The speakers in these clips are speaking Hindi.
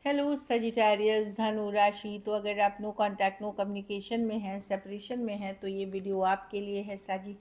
हेलो सजिटेरियस धनु राशि। तो अगर आप नो कांटेक्ट नो कम्युनिकेशन में हैं, सेपरेशन में हैं, तो ये वीडियो आपके लिए है साजी।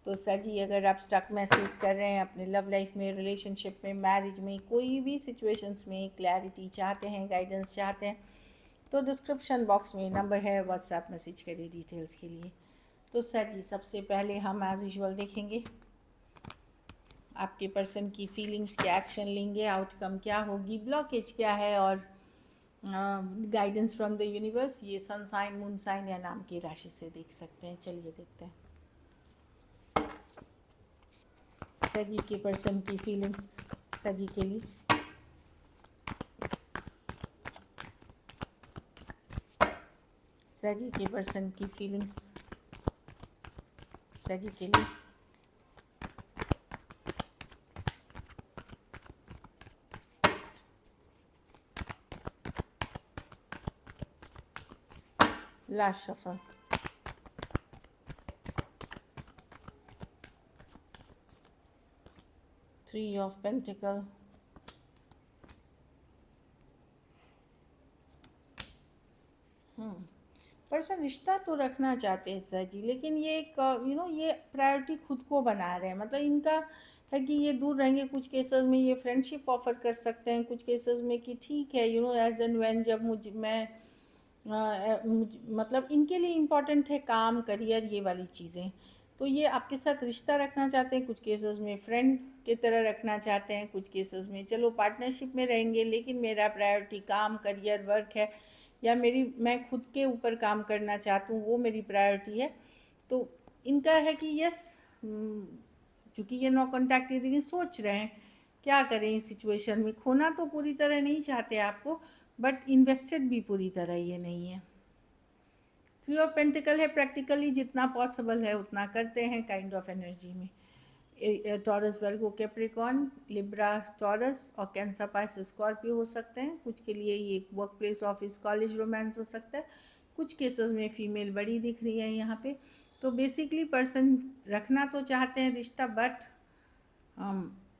तो साजी, अगर आप स्टक महसूस कर रहे हैं अपने लव लाइफ में, रिलेशनशिप में, मैरिज में, कोई भी सिचुएशंस में क्लैरिटी चाहते हैं, गाइडेंस चाहते हैं, तो डिस्क्रिप्शन बॉक्स में नंबर है, व्हाट्सएप मैसेज करिए डिटेल्स के लिए। तो साजी, सबसे पहले हम एज यूजुअल देखेंगे आपके पर्सन की फीलिंग्स, क्या एक्शन लेंगे, आउटकम क्या होगी, ब्लॉकेज क्या है, और गाइडेंस फ्रॉम द यूनिवर्स। ये सन साइन, मून साइन या नाम की राशि से देख सकते हैं। चलिए देखते हैं सजी के पर्सन की फीलिंग्स सजी के लिए। सजी के पर्सन की फीलिंग्स सजी के लिए। Last shuffle. Three of pentacle. Person रिश्ता तो रखना चाहते हैं सर जी, लेकिन ये एक ये प्रायोरिटी खुद को बना रहे हैं। मतलब इनका है कि ये दूर रहेंगे। कुछ केसेस में ये फ्रेंडशिप ऑफर कर सकते हैं, कुछ केसेस में कि ठीक है एज एंड व्हेन, जब मतलब इनके लिए इम्पॉर्टेंट है काम, करियर, ये वाली चीज़ें। तो ये आपके साथ रिश्ता रखना चाहते हैं, कुछ केसेस में फ्रेंड की तरह रखना चाहते हैं, कुछ केसेस में चलो पार्टनरशिप में रहेंगे, लेकिन मेरा प्रायोरिटी काम, करियर, वर्क है, या मैं खुद के ऊपर काम करना चाहती हूँ, वो मेरी प्रायोरिटी है। तो इनका है कि यस, चूँकि ये नो कॉन्टैक्ट रीडिंग, सोच रहे हैं क्या करें इस सिचुएशन में। खोना तो पूरी तरह नहीं चाहते आपको, बट इन्वेस्टेड भी पूरी तरह ये नहीं है। थ्री ऑफ पेंटिकल है, प्रैक्टिकली जितना पॉसिबल है उतना करते हैं काइंड ऑफ एनर्जी में। टॉरस, वर्गो, कैप्रिकॉर्न, लिब्रा, टॉरस और कैंसर, पाइसिस, स्कॉर्पियो हो सकते हैं। कुछ के लिए ये work place, office, college, romance हो सकता है। कुछ केसेस में फीमेल बड़ी दिख रही है यहाँ पे। तो बेसिकली पर्सन रखना तो चाहते हैं रिश्ता, बट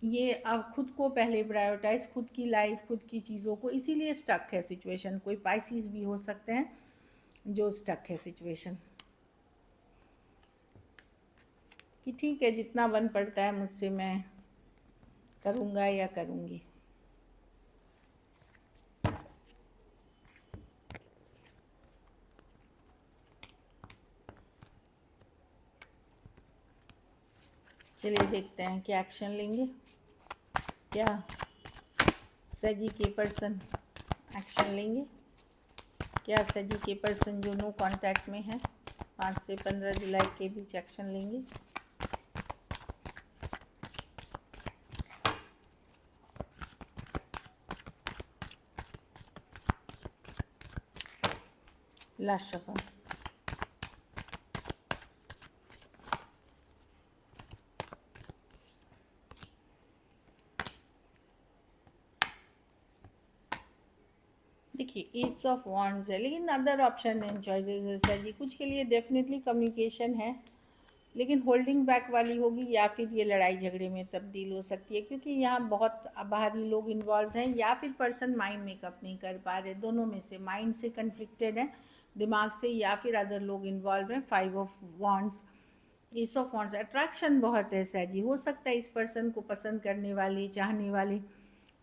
ये अब खुद को पहले प्रायोरिटाइज, खुद की लाइफ, खुद की चीज़ों को, इसीलिए स्टक है सिचुएशन। कोई पाइसिस भी हो सकते हैं जो स्टक है सिचुएशन, कि ठीक है जितना बन पड़ता है मुझसे मैं करूँगा या करूँगी। चलिए देखते हैं क्या एक्शन लेंगे, क्या सजी के पर्सन एक्शन लेंगे, क्या सजी के पर्सन जो नो कांटेक्ट में है 5 से 15 जुलाई के बीच एक्शन लेंगे। Last shuffle. देखिए एज ऑफ वॉन्ड्स है, लेकिन अदर ऑप्शन एंड चॉइसेस है सर जी। कुछ के लिए डेफिनेटली कम्युनिकेशन है, लेकिन होल्डिंग बैक वाली होगी, या फिर ये लड़ाई झगड़े में तब्दील हो सकती है, क्योंकि यहाँ बहुत बाहरी लोग इन्वॉल्व हैं, या फिर पर्सन माइंड मेकअप नहीं कर पा रहे। दोनों में से, माइंड से कन्फ्लिक्टेड है दिमाग से, या फिर अदर लोग इन्वॉल्व हैं। 5 of wands, S of wands. Attraction बहुत है सर जी। हो सकता है इस पर्सन को पसंद करने वाले, चाहने वाले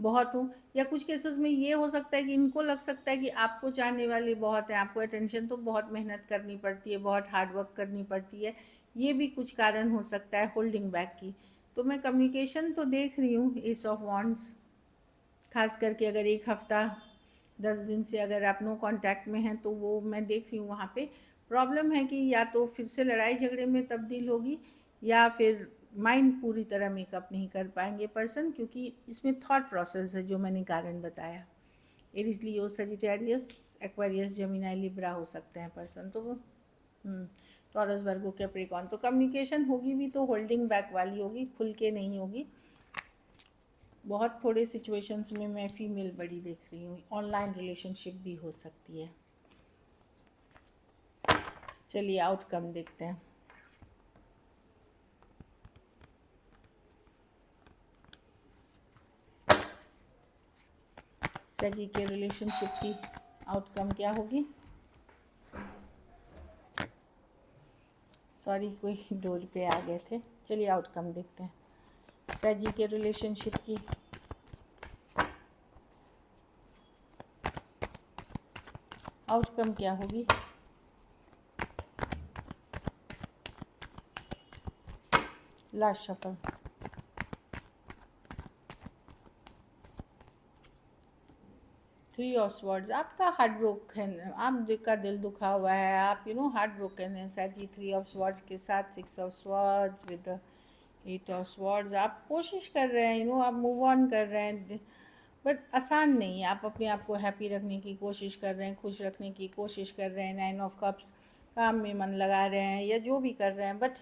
बहुत हो, या कुछ केसेस में ये हो सकता है कि इनको लग सकता है कि आपको चाहने वाले बहुत हैं, आपको अटेंशन तो बहुत मेहनत करनी पड़ती है, बहुत हार्ड वर्क करनी पड़ती है। ये भी कुछ कारण हो सकता है होल्डिंग बैक की। तो मैं कम्युनिकेशन तो देख रही हूँ एस ऑफ वॉन्ड्स, खास करके अगर 1 हफ्ता 10 दिन से अगर आप नो कांटेक्ट में हैं, तो वो मैं देख रही हूँ वहाँ पे प्रॉब्लम है कि या तो फिर से लड़ाई झगड़े में तब्दील होगी, या फिर माइंड पूरी तरह मेकअप नहीं कर पाएंगे पर्सन, क्योंकि इसमें थॉट प्रोसेस है जो मैंने कारण बताया। एरीज, लियो, सजिटेरियस, एक्वेरियस, जेमिनी, लिब्रा हो सकते हैं पर्सन। तो वो टॉरस, वर्गो, कैप्रिकॉर्न। तो कम्युनिकेशन होगी भी तो होल्डिंग बैक वाली होगी, खुल के नहीं होगी। बहुत थोड़े सिचुएशंस में मैं फीमेल बड़ी देख रही हूँ। ऑनलाइन रिलेशनशिप भी हो सकती है। चलिए आउटकम देखते हैं। सैजी के रिलेशनशिप की आउटकम क्या होगी। सॉरी, कोई डोर पे आ गए थे। चलिए आउटकम देखते हैं सैजी के रिलेशनशिप की। आउटकम क्या होगी। Last shuffle. Three of swords, आपका हार्ट ब्रोकन, आपका दिल दुखा हुआ है, आप हार्ट ब्रोकन है सैजी। थ्री ऑफ स्वॉर्ड्स के साथ six of swords with the eight of swords. आप कोशिश कर रहे हैं, आप मूव ऑन कर रहे हैं, बट आसान नहीं है। आप अपने आप को हैप्पी रखने की कोशिश कर रहे हैं, खुश रखने की कोशिश कर रहे हैं। नाइन ऑफ कप्स, काम में मन लगा रहे हैं या जो भी कर रहे हैं, बट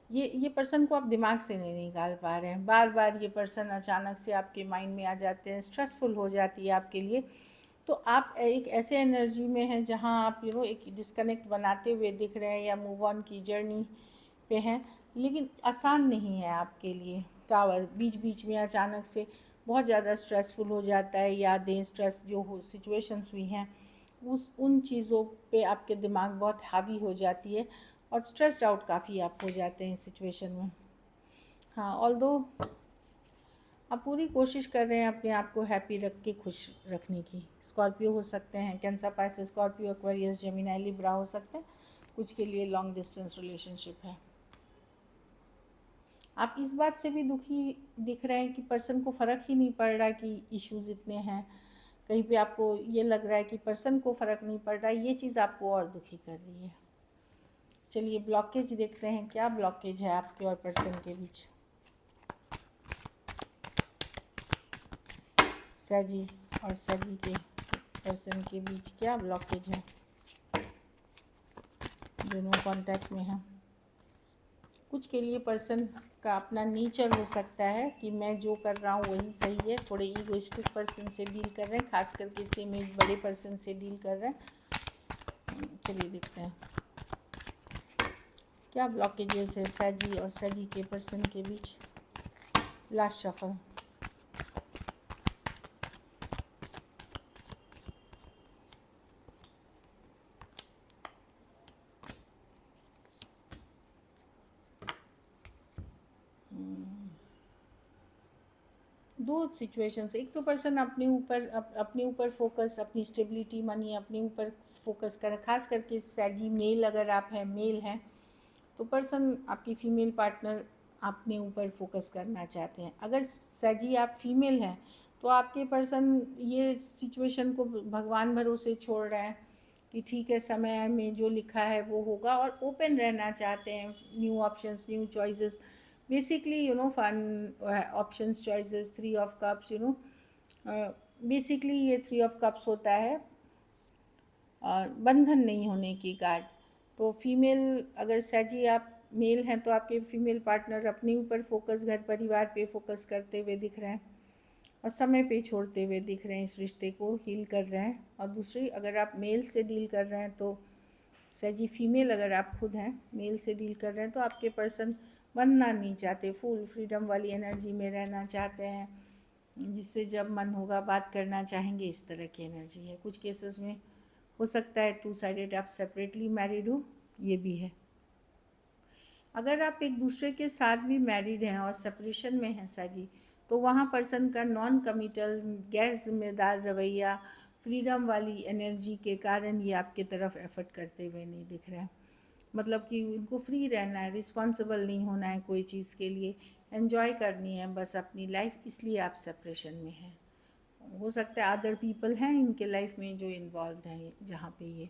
ये पर्सन को आप दिमाग से नहीं निकाल पा रहे हैं। बार बार ये पर्सन अचानक से आपके माइंड में आ जाते हैं, स्ट्रेसफुल हो जाती है आपके लिए। तो आप एक ऐसे एनर्जी में हैं जहाँ आप एक डिस्कनेक्ट बनाते हुए दिख रहे हैं या मूव ऑन की जर्नी पे हैं, लेकिन आसान नहीं है आपके लिए। टावर, बीच बीच में अचानक से बहुत ज़्यादा स्ट्रेसफुल हो जाता है। यादें, स्ट्रेस जो हो सिचुएशंस भी हैं, उन चीज़ों पे आपके दिमाग बहुत हावी हो जाती है और स्ट्रेस्ड आउट काफ़ी आप हो जाते हैं इस सिचुएशन में। हाँ, ऑल्दो आप पूरी कोशिश कर रहे हैं अपने आप को हैप्पी रख के खुश रखने की। स्कॉर्पियो हो सकते हैं, cancer, Pisces, Scorpio, Aquarius, Gemini, Libra हो सकते हैं। कुछ के लिए लॉन्ग डिस्टेंस रिलेशनशिप है। आप इस बात से भी दुखी दिख रहे हैं कि पर्सन को फ़र्क ही नहीं पड़ रहा कि इश्यूज़ इतने हैं। कहीं पे आपको ये लग रहा है कि पर्सन को फ़र्क नहीं पड़ रहा है, ये चीज़ आपको और दुखी कर रही है। चलिए ब्लॉकेज देखते हैं, क्या ब्लॉकेज है आपके और पर्सन के बीच। सैजी और सैजी के पर्सन के बीच क्या ब्लॉकेज है। दोनों कांटेक्ट में हैं। कुछ के लिए पर्सन का अपना नेचर हो सकता है कि मैं जो कर रहा हूँ वही सही है। थोड़े ईगोइस्टिक पर्सन से डील कर रहे हैं, खास करके सेम एज बड़े पर्सन से डील कर रहे हैं। चलिए देखते हैं क्या ब्लॉकेजेस है सैजी और सैजी के पर्सन के बीच। Last shuffle. दो सिचुएशंस, एक तो पर्सन अपने ऊपर फोकस, अपनी स्टेबिलिटी, मनी, अपने ऊपर फोकस करें। खास करके सैजी मेल, अगर आप हैं, मेल हैं, तो पर्सन आपकी फ़ीमेल पार्टनर अपने ऊपर फोकस करना चाहते हैं। अगर सैजी आप फीमेल हैं तो आपके पर्सन ये सिचुएशन को भगवान भरोसे छोड़ रहे हैं कि ठीक है, समय में जो लिखा है वो होगा, और ओपन रहना चाहते हैं। New options, new choices, basically fun options, choices. Three of cups, basically ये थ्री ऑफ कप्स होता है और बंधन नहीं होने की कार्ड। तो फीमेल, अगर सैजी आप मेल हैं तो आपके फीमेल पार्टनर अपने ऊपर फोकस, घर परिवार पे फोकस करते हुए दिख रहे हैं और समय पे छोड़ते हुए दिख रहे हैं, इस रिश्ते को हील कर रहे हैं। और दूसरी, अगर आप मेल से डील कर रहे हैं तो सैजी फीमेल, अगर आप खुद हैं मेल से डील कर रहे हैं तो आपके पर्सन बनना नहीं चाहते, फुल फ्रीडम वाली एनर्जी में रहना चाहते हैं, जिससे जब मन होगा बात करना चाहेंगे, इस तरह की एनर्जी है। कुछ केसेस में हो सकता है टू साइडेड आप सेपरेटली मैरिड हो, ये भी है। अगर आप एक दूसरे के साथ भी मैरिड हैं और सेपरेशन में हैं सैजी, तो वहाँ पर्सन का नॉन कमिटल, गैर जिम्मेदार रवैया, फ्रीडम वाली एनर्जी के कारण ये आपके तरफ एफर्ट करते हुए नहीं दिख रहे हैं। मतलब कि उनको फ्री रहना है, रिस्पॉन्सिबल नहीं होना है कोई चीज़ के लिए, एन्जॉय करनी है बस अपनी लाइफ, इसलिए आप सेपरेशन में हैं। हो सकता है अदर पीपल हैं इनके लाइफ में जो इन्वॉल्व हैं जहाँ पे ये,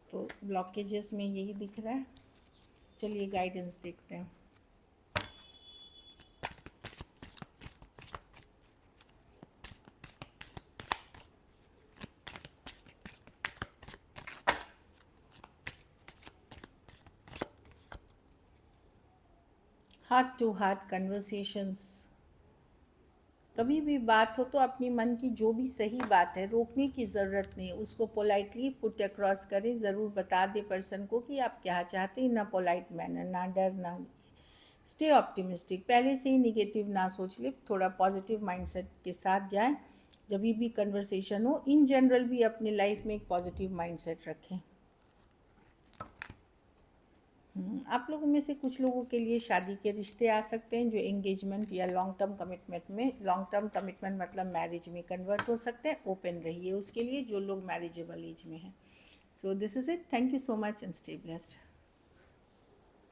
तो ब्लॉकेजेस में यही दिख रहा है। चलिए गाइडेंस देखते हैं। हार्ट टू हार्ट कन्वर्सेशंस, कभी भी बात हो तो अपनी मन की जो भी सही बात है रोकने की ज़रूरत नहीं, उसको पोलाइटली पुट अक्रॉस करें। ज़रूर बता दे पर्सन को कि आप क्या चाहते हैं, ना पोलाइट मैनर, ना डर, ना स्टे ऑप्टिमिस्टिक, पहले से ही निगेटिव ना सोच ले, थोड़ा पॉजिटिव माइंडसेट के साथ जाएं। जब भी कन्वर्सेशन हो, इन जनरल भी अपनी लाइफ में एक पॉजिटिव माइंडसेट रखें। आप लोगों में से कुछ लोगों के लिए शादी के रिश्ते आ सकते हैं जो एंगेजमेंट या लॉन्ग टर्म कमिटमेंट मतलब मैरिज में कन्वर्ट हो सकते हैं। ओपन रहिए उसके लिए जो लोग मैरिजेबल एज में हैं। So this is it, thank you so much and stay blessed.